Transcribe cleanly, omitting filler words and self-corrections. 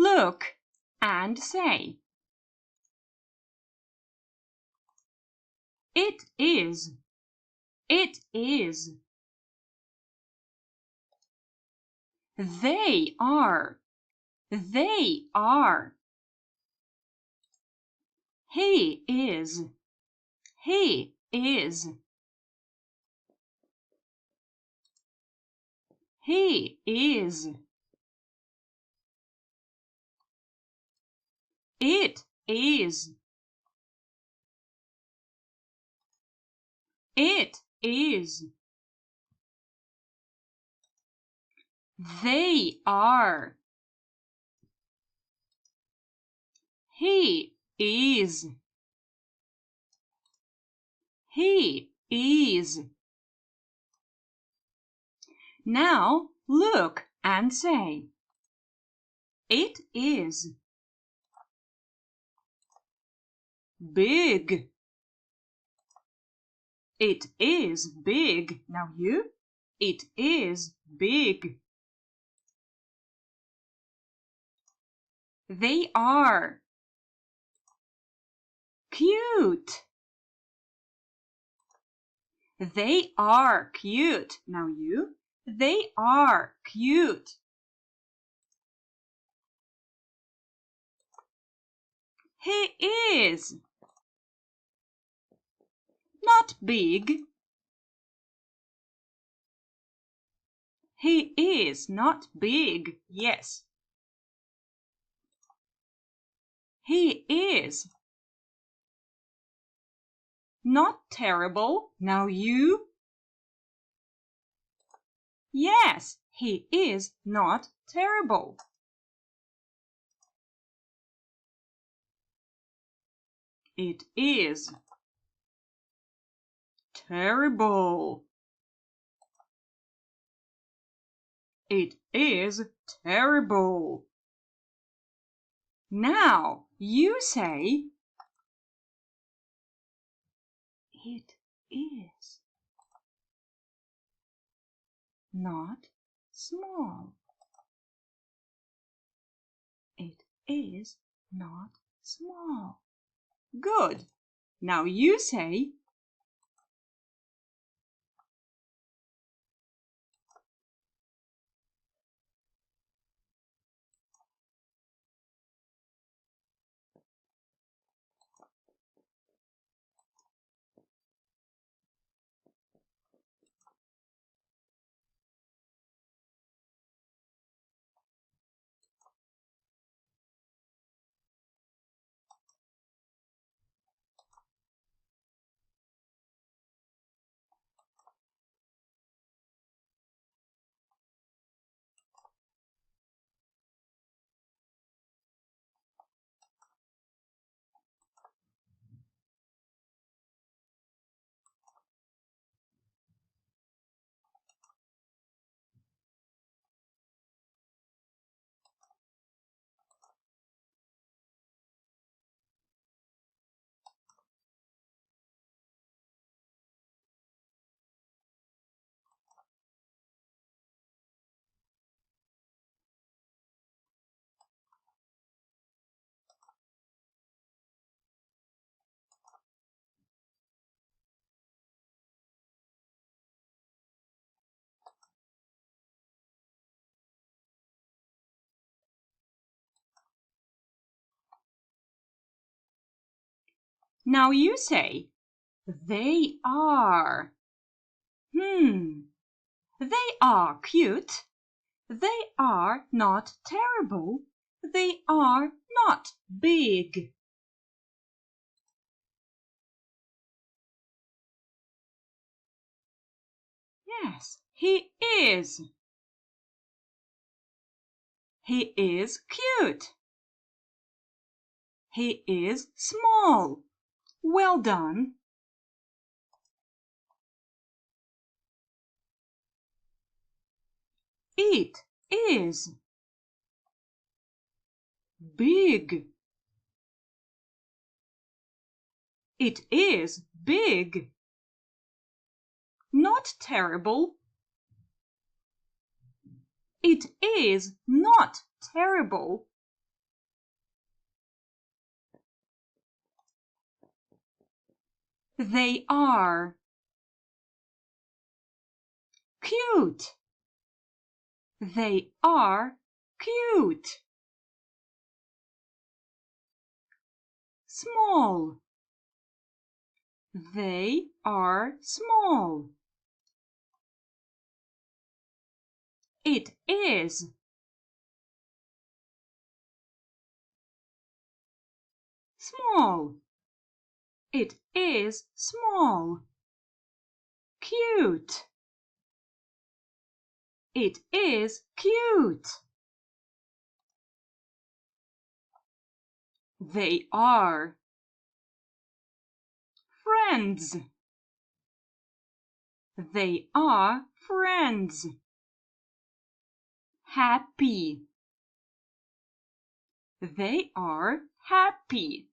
look and say. It is. It is. They are. They are. He is. He is. He is. It is. It is. They are. He is. He is. Now look and say. It is. Big. It is big. Now you. It is big. They are. Cute. They are cute. Now you. They are cute. He is. Not big. He is not big. Yes. He is. Not terrible. Now you. Yes, he is not terrible. It is. Terrible. It is terrible. Now you say, it is not small. It is not small. Good. Now you say, now you say, they are. They are cute. They are not terrible. They are not big. Yes, he is. He is cute. He is small. Well done. It is. Big. It is big. Not terrible. It is not terrible. They are cute. They are cute. Small. They are small. It is. Small. It is small. Cute. It is cute. They are friends. They are friends. Happy. They are happy.